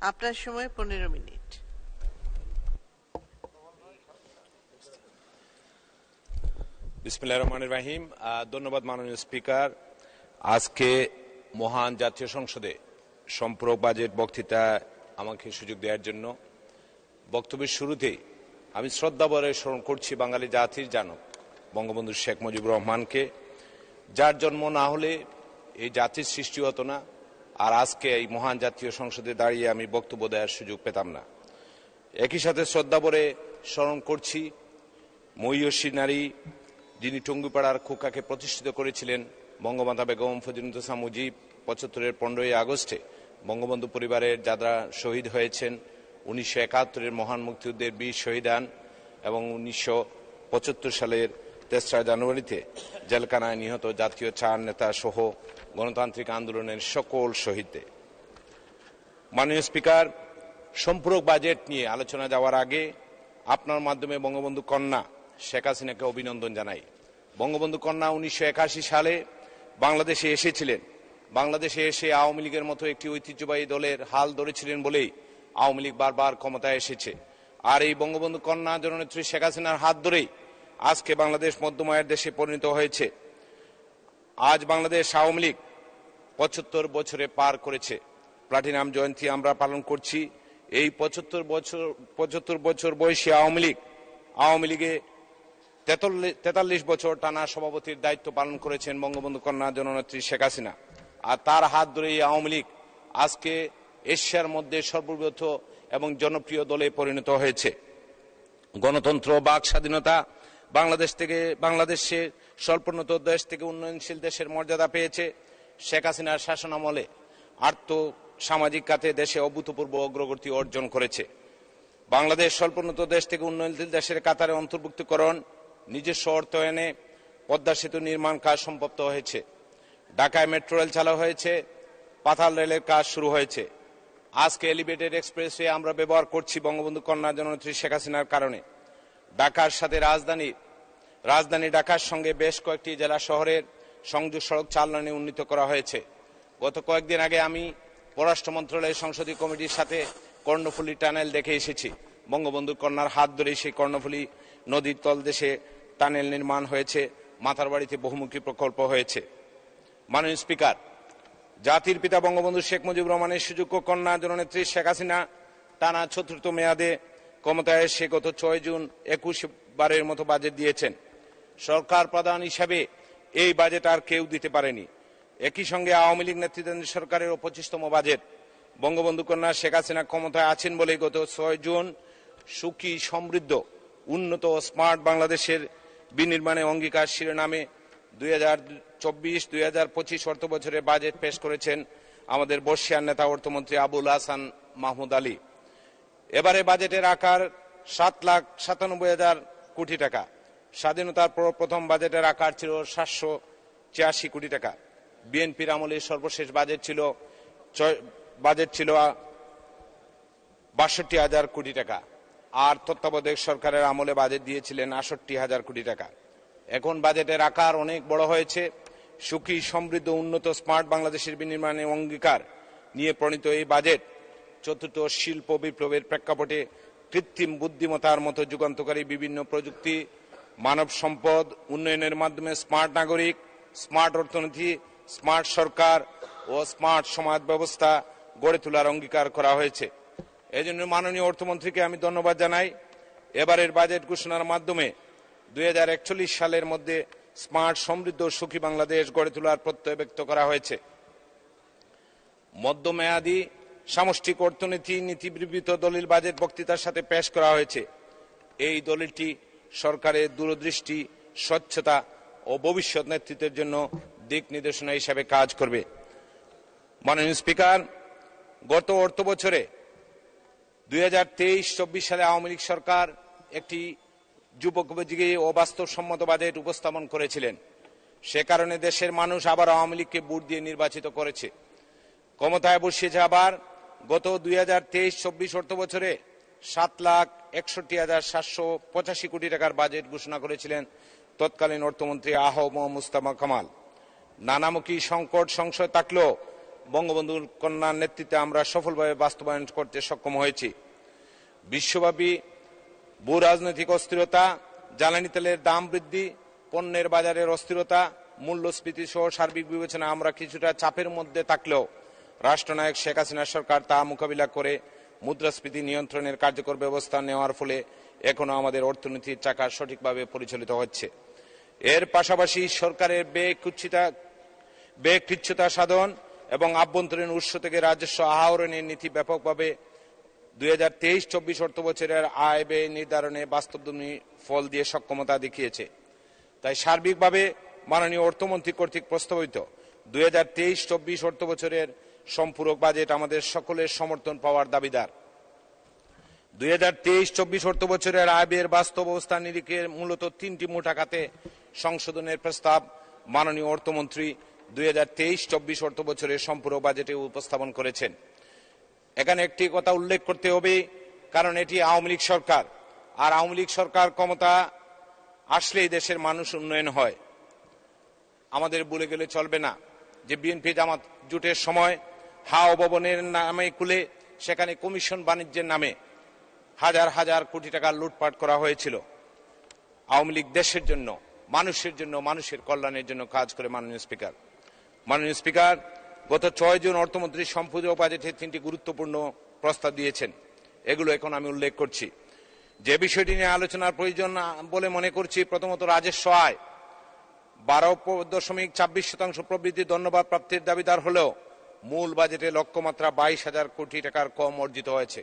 আপনার সময় 15 মিনিট। বিসমিল্লাহির রহমানির রহিম। ধন্যবাদ মাননীয় স্পিকার। আজকে মহান জাতীয় সংসদে সম্পূরক বাজেট বক্তৃতা আমাকে সুযোগ দেওয়ার জন্য বক্তব্যের শুরুতেই আমি শ্রদ্ধাভরে স্মরণ করছি বাঙালি জাতির জনক বঙ্গবন্ধু শেখ মুজিবুর রহমানকে, যার জন্ম না হলে এই জাতির সৃষ্টি হতো না, আর আজকে এই মহান জাতীয় সংসদে দাঁড়িয়ে আমি বক্তব্য দেওয়ার সুযোগ পেতাম না। একই সাথে শ্রদ্ধাভরে স্মরণ করছি মহীয়সী নারী যিনি টঙ্গিপাড়ার খোকাকে প্রতিষ্ঠিত করেছিলেন, বঙ্গমাতা বেগম ফজিলাতুন্নেছা মুজিব। 75-এর 15ই আগস্টে বঙ্গবন্ধু পরিবারের যারা শহীদ হয়েছেন, 1971-এর মহান মুক্তিযুদ্ধের বীর শহীদান এবং 1975 সালের 3রা জানুয়ারিতে জেলখানায় নিহত জাতীয় 4 নেতা সহ গণতান্ত্রিক আন্দোলনের সকল শহীদদের। মাননীয় স্পিকার, সম্পূরক বাজেট নিয়ে আলোচনা যাওয়ার আগে আপনার মাধ্যমে বঙ্গবন্ধু কন্যা শেখ হাসিনাকে অভিনন্দন জানাই। বঙ্গবন্ধু কন্যা 1981 সালে বাংলাদেশে এসেছিলেন। বাংলাদেশে এসে আওয়ামী লীগের মতো একটি ঐতিহ্যবাহী দলের হাল ধরেছিলেন বলেই আওয়ামী লীগ বারবার ক্ষমতায় এসেছে। আর এই বঙ্গবন্ধু কন্যা জননেত্রী শেখ হাসিনার হাত ধরেই আজকে বাংলাদেশ মধ্যমায়ের দেশে পরিণত হয়েছে। আজ বাংলাদেশ আওয়ামী লীগ 75 বছরে পার করেছে। প্লাটিনাম জয়ন্তী আমরা পালন করছি। এই 75 বছর বয়সী আওয়ামী লীগে 43 বছর টানা সভাপতির দায়িত্ব পালন করেছেন বঙ্গবন্ধু কন্যা জননেত্রী শেখ হাসিনা। আর তার হাত ধরে এই আওয়ামী লীগ আজকে এশিয়ার মধ্যে সর্ববৃহৎ এবং জনপ্রিয় দলে পরিণত হয়েছে। গণতন্ত্র, বাক স্বাধীনতা, বাংলাদেশের স্বল্পোন্নত দেশ থেকে উন্নয়নশীল দেশের মর্যাদা পেয়েছে। শেখ হাসিনার শাসনামলে আর্থ সামাজিক খাতে দেশে অভূতপূর্ব অগ্রগতি অর্জন করেছে। বাংলাদেশ স্বল্পোন্নত দেশ থেকে উন্নয়নশীল দেশের কাতারে অন্তর্ভুক্তিকরণ, নিজস্ব অর্থায়নে পদ্মা সেতু নির্মাণ কাজ সম্পন্ন হয়েছে। ঢাকায় মেট্রো রেল চালু হয়েছে, পাতাল রেলের কাজ শুরু হয়েছে। আজকে এলিভেটেড এক্সপ্রেসওয়ে আমরা ব্যবহার করছি বঙ্গবন্ধু কন্যা জননেত্রী শেখ হাসিনার কারণে। ঢাকার সাথে রাজধানী ঢাকার সঙ্গে বেশ কয়েকটি জেলা শহরের সংযোগ সড়ক 4 লেনে উন্নীত করা হয়েছে। গত কয়েকদিন আগে আমি পররাষ্ট্র মন্ত্রণালয়ের সংসদীয় কমিটির সাথে কর্ণফুলী টানেল দেখে এসেছি। বঙ্গবন্ধু কন্যার হাত ধরেই সেই কর্ণফুলী নদীর তলদেশে টানেল নির্মাণ হয়েছে, মাথারবাড়িতে বহুমুখী প্রকল্প হয়েছে। মাননীয় স্পিকার, জাতির পিতা বঙ্গবন্ধু শেখ মুজিবুর রহমানের সুযোগ্য কন্যা জননেত্রী শেখ হাসিনা টানা 4র্থ মেয়াদে ক্ষমতায় এসে গত 6 জুন 21 বারের মতো বাজেট দিয়েছেন। সরকার প্রধান হিসাবে এই বাজেট আর কেউ দিতে পারেনি। একই সঙ্গে আওয়ামী লীগ নেতৃত্বাধীন সরকারের 25তম বাজেট। বঙ্গবন্ধু কন্যা শেখ হাসিনা ক্ষমতায় আছেন বলে গত 6 জুন সুখী, সমৃদ্ধ, উন্নত ও স্মার্ট বাংলাদেশের বিনির্মাণে অঙ্গীকার শিরোনামে 2024-2025 অর্থ বছরে বাজেট পেশ করেছেন আমাদের বর্ষিয়ান নেতা অর্থমন্ত্রী আবুল হাসান মাহমুদ আলী। এবারে বাজেটের আকার 7,97,000 কোটি টাকা। স্বাধীনতার পর প্রথম বাজেটের আকার ছিল 786 কোটি টাকা। বিএনপির আমলে সর্বশেষ বাজেট ছিল 62,000 কোটি টাকা। আর তত্ত্বাবধায়ক সরকারের আমলে বাজেট দিয়েছিলেন 68,000 কোটি টাকা। এখন বাজেটের আকার অনেক বড় হয়েছে। সুখী, সমৃদ্ধ, উন্নত, স্মার্ট বাংলাদেশের বিনির্মাণে অঙ্গীকার নিয়ে প্রণীত এই বাজেট 4র্থ শিল্প বিপ্লবের প্রেক্ষাপটে কৃত্রিম বুদ্ধিমত্তার মতো যুগান্তকারী বিভিন্ন প্রযুক্তি, মানব সম্পদ উন্নয়নের মাধ্যমে স্মার্ট নাগরিক, স্মার্ট অর্থনীতি, স্মার্ট সরকার ও স্মার্ট সমাজ ব্যবস্থা গড়ে তোলার অঙ্গীকার করা হয়েছে। এজন্য মাননীয় অর্থমন্ত্রীকে আমি ধন্যবাদ জানাই। এবারের বাজেট ঘোষণার মাধ্যমে 2041 সালের মধ্যে স্মার্ট, সমৃদ্ধ, সুখী বাংলাদেশ গড়ে তোলার প্রত্যয় ব্যক্ত করা হয়েছে। মধ্যমেয়াদী সামষ্টিক অর্থনীতি নীতি বিবৃত দলিল বাজেট বক্তৃতার সাথে পেশ করা হয়েছে। এই দলিলটি সরকারের দূরদৃষ্টি, স্বচ্ছতা ও ভবিষ্যৎ নেতৃত্বের জন্য দিক নির্দেশনা হিসাবে কাজ করবে। মাননীয় স্পিকার, গত অর্থ বছরে 2023-24 সালে আওয়ামী লীগ সরকার একটি যুগোপযোগী ও বাস্তবসম্মত বাজেট উপস্থাপন করেছিলেন। সে কারণে দেশের মানুষ আবার আওয়ামী লীগকে ভোট দিয়ে নির্বাচিত করেছে, ক্ষমতায় বসিয়েছে। আবার গত 2023-24 অর্থ বছরে 7,61,785 কোটি টাকার বাজেট ঘোষণা করেছিলেন তৎকালীন অর্থমন্ত্রী আহ মোহাম্মদ মুস্তাফা কামাল। নানামুখী সংকট সংশয় থাকলেও বঙ্গবন্ধুর কন্যার নেতৃত্বে আমরা সফলভাবে বাস্তবায়ন করতে সক্ষম হয়েছি। বিশ্বব্যাপী ভূ রাজনৈতিক অস্থিরতা, জ্বালানি তেলের দাম বৃদ্ধি, পণ্যের বাজারের অস্থিরতা, মূল্যস্ফীতি সহ সার্বিক বিবেচনায় আমরা কিছুটা চাপের মধ্যে থাকলেও রাষ্ট্রনায়ক শেখ হাসিনা সরকার তা মোকাবিলা করে মুদ্রাস্ফীতি নিয়ন্ত্রণের কার্যকর ব্যবস্থা নেওয়ার ফলে এখনো আমাদের অর্থনীতির চাকা সঠিকভাবে পরিচালিত হচ্ছে। এর পাশাপাশি সরকারের ব্যয় কৃচ্ছ্রতা সাধন এবং আভ্যন্তরীণ উৎস থেকে রাজস্ব আহরণের নীতি ব্যাপকভাবে 2023-24 অর্থবছরের আয় ব্যয় নির্ধারণে বাস্তবধর্মী ফল দিয়ে সক্ষমতা দেখিয়েছে। তাই সার্বিকভাবে মাননীয় অর্থমন্ত্রী কর্তৃক প্রস্তাবিত 2023-24 অর্থবছরের সম্পূরক বাজেট আমাদের সকলের সমর্থন পাওয়ার দাবিদার। 2023-24 অর্থবছরের আয় ব্যয়ের বাস্তব অবস্থা নিরিখে মূলত 3টি মোটা খাতে সংশোধনের প্রস্তাব মাননীয় অর্থমন্ত্রী 2023-24 অর্থবছরের সম্পূরক বাজেটে উপস্থাপন করেছেন। এখানে একটি কথা উল্লেখ করতে হবে, কারণ এটি আওয়ামী লীগ সরকার, আর আওয়ামী লীগ সরকার ক্ষমতা আসলেই দেশের মানুষ উন্নয়ন হয়। আমাদের ভুলে গেলে চলবে না যে বিএনপি জামাত জোটের সময় হাও ভবনের নামে খুলে সেখানে কমিশন বাণিজ্যের নামে হাজার হাজার কোটি টাকা লুটপাট করা হয়েছিল। আওয়ামী লীগ দেশের জন্য, মানুষের কল্যাণের জন্য কাজ করে। মাননীয় স্পিকার, গত 6 জুন অর্থমন্ত্রী সম্পূরক বাজেটে 3টি গুরুত্বপূর্ণ প্রস্তাব দিয়েছেন। এগুলো এখন আমি উল্লেখ করছি। যে বিষয়টি নিয়ে আলোচনার প্রয়োজন বলে মনে করছি, প্রথমত রাজস্ব আয় 12.26% প্রবৃদ্ধি ধন্যবাদ প্রাপ্তির দাবিদার হলেও মূল বাজেটে লক্ষ্যমাত্রা 22,000 কোটি টাকার কম অর্জিত হয়েছে।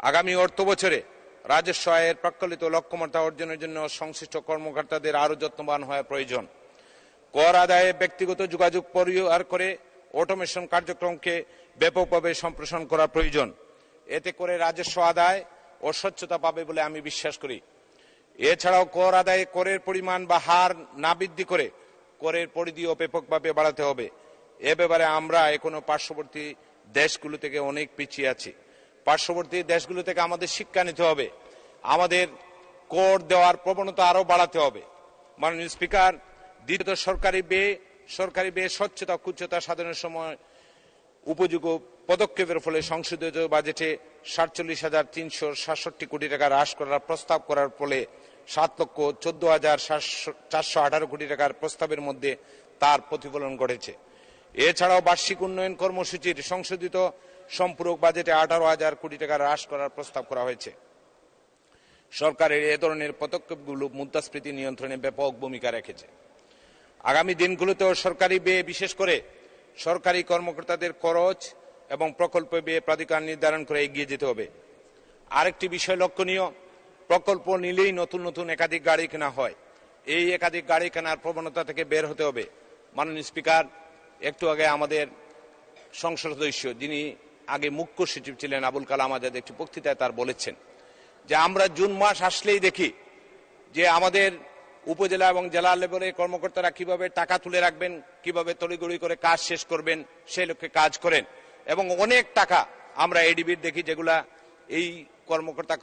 আগামী অর্থবছরে রাজস্ব আয়ের প্রাক্কলিত লক্ষ্যমাত্রা অর্জনের জন্য সংশ্লিষ্ট কর্মকর্তাদের আরও যত্নবান হওয়া প্রয়োজন। কর আদায়ে ব্যক্তিগত যোগাযোগ পরিহার করে অটোমেশন কার্যক্রমকে ব্যাপকভাবে সম্প্রসারণ করা প্রয়োজন। এতে করে রাজস্ব আদায় ও স্বচ্ছতা পাবে বলে আমি বিশ্বাস করি। এছাড়াও কর আদায়ে করের পরিমাণ বা হার না বৃদ্ধি করে করের পরিধিও ব্যাপকভাবে বাড়াতে হবে। এ ব্যাপারে আমরা এখনো পার্শ্ববর্তী দেশগুলো থেকে অনেক পিছিয়ে আছি। পার্শ্ববর্তী দেশগুলো থেকে আমাদের শিক্ষা নিতে হবে। আমাদের কর দেওয়ার প্রবণতা আরও বাড়াতে হবে। মাননীয় স্পিকার, দ্বিতীয়ত সরকারি ব্যয় স্বচ্ছতা কুচ্ছতা সাধনের সময় উপযোগী পদক্ষেপের ফলে সংশোধিত বাজেটে 47,367 কোটি টাকা হ্রাস করার প্রস্তাব করার ফলে 7,14,418 কোটি টাকার প্রস্তাবের মধ্যে তার প্রতিফলন ঘটেছে। এছাড়াও বার্ষিক উন্নয়ন কর্মসূচির সংশোধিত সম্পূরক বাজেটে 18,000 কোটি টাকা হ্রাস করার প্রস্তাব করা হয়েছে। সরকারের এ ধরনের পদক্ষেপগুলো মুদ্রাস্ফীতি নিয়ন্ত্রণে ব্যাপক ভূমিকা রেখেছে। আগামী দিনগুলোতেও সরকারি ব্যয়, বিশেষ করে সরকারি কর্মকর্তাদের খরচ এবং প্রকল্প ব্যয় প্রাধিকার নির্ধারণ করে এগিয়ে যেতে হবে। আরেকটি বিষয় লক্ষণীয়, প্রকল্প নিলেই নতুন নতুন একাধিক গাড়ি কেনা হয়। এই একাধিক গাড়ি কেনার প্রবণতা থেকে বের হতে হবে। মাননীয় স্পিকার, একটু আগে আমাদের সংসদ সদস্য, যিনি আগে মুখ্য সচিব ছিলেন, আবুল কালাম আজাদ, একটি বক্তৃতায় তার বলেছেন যে আমরা জুন মাস আসলেই দেখি যে আমাদের উপজেলা এবং জেলা লেভেলের কর্মকর্তারা কিভাবে টাকা তুলে রাখবেন, কিভাবে তড়িঘড়ি করে কাজ শেষ করবেন, সেই লক্ষ্যে কাজ করেন। এবং অনেক টাকা আমরা এডিবির দেখি যেগুলা এই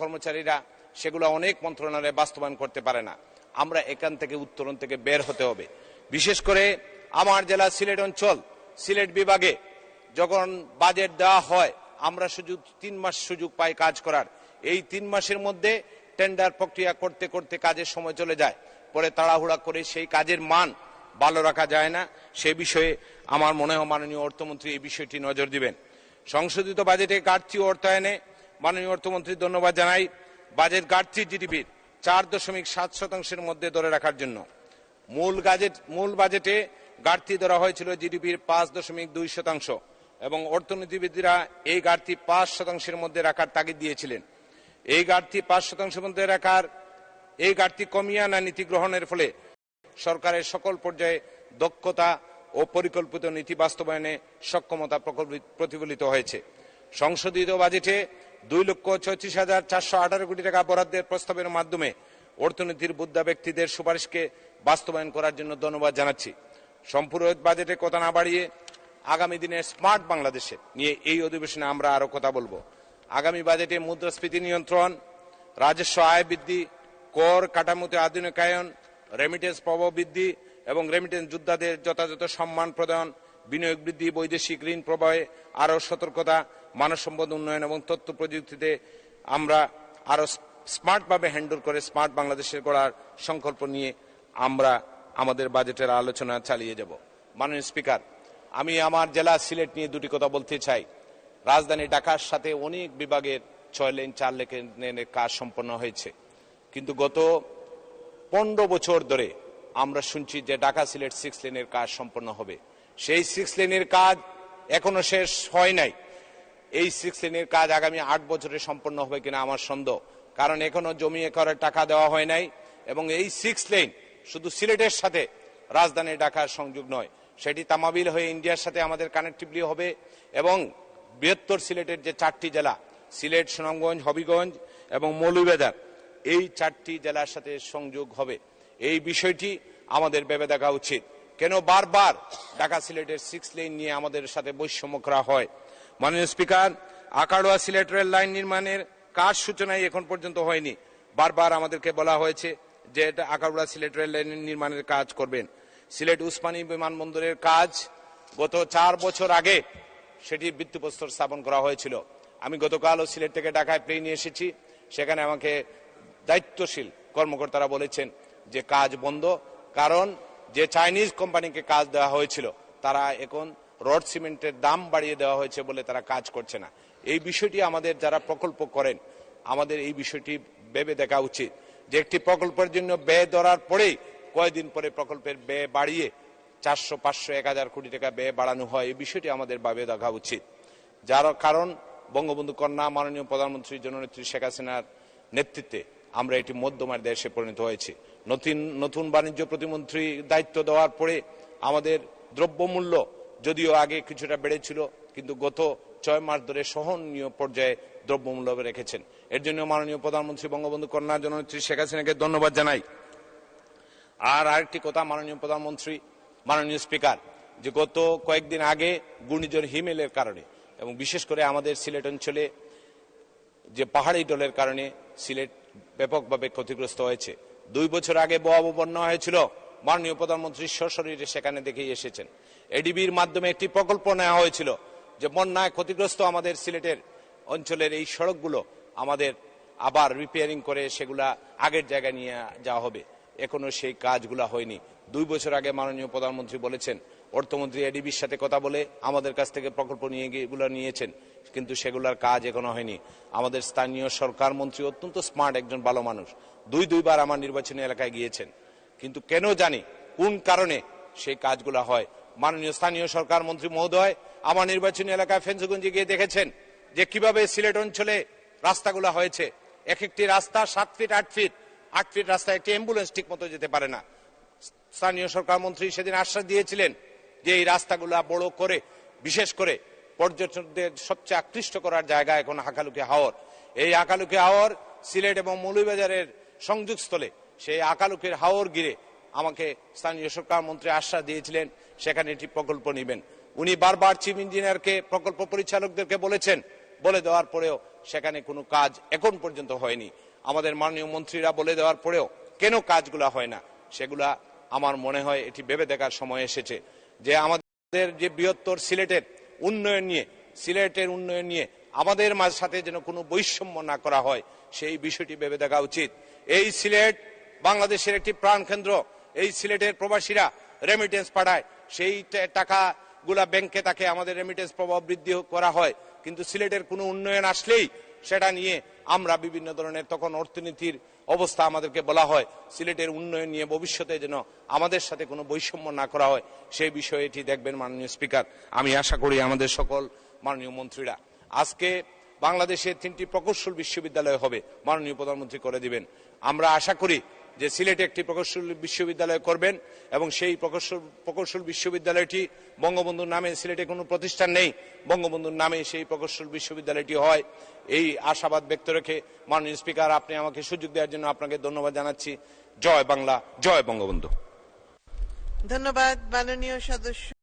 কর্মচারীরা সেগুলো অনেক মন্ত্রণালয়ে বাস্তবায়ন করতে পারে না। আমরা এখান থেকে উত্তরণ থেকে বের হতে হবে। বিশেষ করে আমার জেলা সিলেট অঞ্চল, সিলেট বিভাগে যখন বাজেট দেওয়া হয় আমরা শুধু 3 মাস সুযোগ পাই কাজ করার। এই 3 মাসের মধ্যে টেন্ডার প্রক্রিয়া করতে করতে কাজের সময় চলে যায়। পরে তাড়াহুড়া করে সেই কাজের মান ভালো রাখা যায় না। সে বিষয়ে আমার মনে হয় মাননীয় অর্থমন্ত্রী এই বিষয়টি নজর দিবেন। সংশোধিত বাজেটে ঘাটতি অর্থায়নে মাননীয় অর্থমন্ত্রী ধন্যবাদ জানাই। বাজেট ঘাটতি জিডিপির 4.7% মধ্যে ধরে রাখার জন্য মূল বাজেটে ঘাটতি ধরা হয়েছিল জিডিপির 5.2% এবং অর্থনীতিবিদরা এই ঘাটতি 5% মধ্যে রাখার তাগিদ দিয়েছিলেন। এই ঘাটতি 5% মধ্যে রাখার, এই ঘাটতি কমিয়ে আনা নীতি গ্রহণের ফলে সরকারের সকল পর্যায়ে দক্ষতা ও পরিকল্পিত নীতি বাস্তবায়নে সক্ষমতা প্রতিফলিত হয়েছে। সংশোধিত বাজেটে 2,36,418 কোটি টাকা বরাদ্দের প্রস্তাবের মাধ্যমে অর্থনীতির বুদ্ধা ব্যক্তিদের সুপারিশকে বাস্তবায়ন করার জন্য ধন্যবাদ জানাচ্ছি। সম্পূরক বাজেটে কথা না বাড়িয়ে আগামী দিনে স্মার্ট বাংলাদেশে নিয়ে এই অধিবেশনে আমরা আরো কথা বলবো। আগামী বাজেটে মুদ্রাস্ফীতি নিয়ন্ত্রণ, রাজস্ব আয় বৃদ্ধি, কর কাঠামোতে আধুনিকায়ন, রেমিটেন্স প্রবাহ বৃদ্ধি এবং রেমিটেন্স যোদ্ধাদের যথাযথ সম্মান প্রদান বিনিয়োগ বৃদ্ধি, বৈদেশিক ঋণ প্রবাহে আরও সতর্কতা, মানব সম্পদ উন্নয়ন এবং তথ্য প্রযুক্তিতে আমরা আরো স্মার্টভাবে হ্যান্ডেল করে স্মার্ট বাংলাদেশের গড়ার সংকল্প নিয়ে আমরা আমাদের বাজেটের আলোচনা চালিয়ে যাব। মাননীয় স্পিকার, আমি আমার জেলা সিলেট নিয়ে দুটি কথা বলতে চাই। রাজধানী ঢাকার সাথে অনেক বিভাগের 6 লেন 4 লেনের কাজ সম্পন্ন হয়েছে, কিন্তু গত 15 বছর ধরে আমরা শুনছি যে ঢাকা সিলেট 6 লেনের কাজ সম্পন্ন হবে। সেই 6 লেনের কাজ এখনো শেষ হয় নাই। এই 6 লেনের কাজ আগামী 8 বছরে সম্পন্ন হবে কিনা আমার সন্দেহ, কারণ এখনো জমি একরের টাকা দেওয়া হয় নাই। এবং এই 6 লেন শুধু সিলেটের সাথে রাজধানী ঢাকার সংযোগ নয়, সেটি তামাবিল হয়ে ইন্ডিয়ার সাথে আমাদের কানেক্টিভলি হবে এবং বৃহত্তর সিলেটের যে 4টি জেলা সিলেট, সুনামগঞ্জ, হবিগঞ্জ এবং মৌলভীবাজার, এই 4টি জেলার সাথে সংযোগ হবে। এই বিষয়টি আমাদের ভেবে দেখা উচিত। কেন বারবার ঢাকা সিলেটের 6 লেন নিয়ে আমাদের সাথে বৈষম্য করা হয়? মাননীয় speaker, Akhaura Sylhet rail line নির্মাণের কাজ সূচনায় এখন পর্যন্ত হয়নি। বারবার আমাদেরকে বলা হয়েছে যে এটা আখাউড়া সিলেট রেল লাইন নির্মাণের কাজ করবেন। সিলেট উসমানী বিমানবন্দরের কাজ গত 4 বছর আগে সেটি ভিত্তিপ্রস্তর স্থাপন করা হয়েছিল। আমি গতকালও সিলেট থেকে ঢাকায় প্লেনে এসেছি, সেখানে আমাকে দায়িত্বশীল কর্মকর্তারা বলেছেন যে কাজ বন্ধ, কারণ যে চাইনিজ কোম্পানিকে কাজ দেওয়া হয়েছিল তারা এখন রড সিমেন্টের দাম বাড়িয়ে দেওয়া হয়েছে বলে তারা কাজ করছে না। এই বিষয়টি আমাদের যারা প্রকল্প করেন, আমাদের এই বিষয়টি ভেবে দেখা উচিত যে একটি প্রকল্পের জন্য ব্যয় ধরার পরেই কয়েকদিন পরে প্রকল্পের ব্যয় বাড়িয়ে 400, 500, 1000 কোটি টাকা ব্যয় বাড়ানো হয়। এই বিষয়টি আমাদের ভাবে দেখা উচিত। যার কারণ বঙ্গবন্ধু কন্যা মাননীয় প্রধানমন্ত্রী জননেত্রী শেখ হাসিনার নেতৃত্বে আমরা একটি মধ্যমার দেশে পরিণত হয়েছি। নতুন বাণিজ্য প্রতিমন্ত্রী দায়িত্ব দেওয়ার পরে আমাদের দ্রব্যমূল্য যদিও আগে কিছুটা বেড়েছিল, কিন্তু গত 6 মাস ধরে সহনীয় পর্যায়ে দ্রব্যমূল্য রেখেছেন। এর জন্য মাননীয় প্রধানমন্ত্রী বঙ্গবন্ধু কন্যা জননেত্রী শেখ হাসিনাকে ধন্যবাদ জানাই। আর আরেকটি কথা, মাননীয় প্রধানমন্ত্রী, মাননীয় স্পিকার, যে গত কয়েকদিন আগে ঘূর্ণিঝড় হিমেলের কারণে এবং বিশেষ করে আমাদের সিলেট অঞ্চলে যে পাহাড়ি ঢলের কারণে সিলেট ব্যাপকভাবে ক্ষতিগ্রস্ত হয়েছে। 2 বছর আগে ভয়াবহ বন্যা হয়েছিল, মাননীয় প্রধানমন্ত্রী সশরীরে সেখানে দেখেই এসেছেন। এডিবির মাধ্যমে একটি প্রকল্প নেওয়া হয়েছিল যে বন্যায় ক্ষতিগ্রস্ত আমাদের সিলেটের অঞ্চলের এই সড়কগুলো আমাদের আবার রিপেয়ারিং করে সেগুলা আগের জায়গায় নিয়ে যাওয়া হবে। এখনো সেই কাজগুলা হয়নি। 2 বছর আগে মাননীয় প্রধানমন্ত্রী বলেছেন, অর্থমন্ত্রী এডিবির সাথে কথা বলে আমাদের কাছ থেকে প্রকল্প নিয়েছেন, কিন্তু সেগুলার কাজ এখনো হয়নি। আমাদের স্থানীয় সরকার মন্ত্রী অত্যন্ত স্মার্ট একজন ভালো মানুষ, দুইবার আমার নির্বাচনী এলাকায় গিয়েছেন, কিন্তু কেন জানি কোন কারণে সেই কাজগুলা হয়। মাননীয় স্থানীয় সরকার মন্ত্রী মহোদয় আমার নির্বাচনী এলাকায় ফেঞ্চুগঞ্জে গিয়ে দেখেছেন যে কিভাবে সিলেট অঞ্চলে রাস্তাগুলা হয়েছে। একটি রাস্তা 7 ফিট 8 ফিট 8 ফিট রাস্তায় একটি অ্যাম্বুলেন্স ঠিক মতো যেতে পারে না। স্থানীয় সরকার মন্ত্রী সেদিন আশ্বাস দিয়েছিলেন যে এই রাস্তাগুলা বড় করে, বিশেষ করে পর্যটকদের সবচেয়ে আকৃষ্ট করার জায়গা এখন আকালুকি হাওর। এই আকালুকি হাওর সিলেট এবং মৌলভীবাজারের সংযোগস্থলে, সেই আকালুকির হাওর ঘিরে আমাকে স্থানীয় সরকার মন্ত্রী আশ্বাস দিয়েছিলেন সেখানে একটি প্রকল্প নেবেন। উনি বারবার চিফ ইঞ্জিনিয়ারকে, প্রকল্প পরিচালকদেরকে বলেছেন, বলে দেওয়ার পরেও সেখানে কোনো কাজ এখন পর্যন্ত হয়নি। আমাদের মাননীয় মন্ত্রীরা বলে দেওয়ার পরেও কেন কাজগুলা হয় না, সেগুলা আমার মনে হয় এটি ভেবে দেখার সময় এসেছে যে আমাদের যে বৃহত্তর সিলেটের উন্নয়ন নিয়ে আমাদের মাঝে সাথে যেন কোনো বৈষম্য না করা হয়, সেই বিষয়টি ভেবে দেখা উচিত। এই সিলেট বাংলাদেশের একটি প্রাণকেন্দ্র। এই সিলেটের প্রবাসীরা রেমিটেন্স পাঠায়, সেই টাকাগুলা ব্যাংকে থাকে, আমাদের রেমিটেন্স প্রভাব বৃদ্ধি করা হয়, কিন্তু সিলেটের কোনো উন্নয়ন আসলেই সেটা নিয়ে আমরা বিভিন্ন ধরনের তখন অর্থনীতির অবস্থা আমাদেরকে বলা হয়। সিলেটের উন্নয়ন নিয়ে ভবিষ্যতে যেন আমাদের সাথে কোনো বৈষম্য না করা হয়, সেই বিষয়ে এটি দেখবেন মাননীয় স্পিকার। আমি আশা করি আমাদের সকল মাননীয় মন্ত্রীরা আজকে বাংলাদেশে 3টি প্রকৌশল বিশ্ববিদ্যালয় হবে, মাননীয় প্রধানমন্ত্রী করে দিবেন। আমরা আশা করি যে সিলেটে একটি প্রকৌশল বিশ্ববিদ্যালয় করবেন এবং সেই প্রকৌশল বিশ্ববিদ্যালয়টি বঙ্গবন্ধুর নামে, সিলেটে কোনো প্রতিষ্ঠান নেই, বঙ্গবন্ধুর নামে সেই প্রকৌশল বিশ্ববিদ্যালয়টি হয়, এই আশাবাদ ব্যক্ত রেখে মাননীয় স্পিকার, আপনি আমাকে সুযোগ দেওয়ার জন্য আপনাকে ধন্যবাদ জানাচ্ছি। জয় বাংলা, জয় বঙ্গবন্ধু। ধন্যবাদ মাননীয় সদস্য।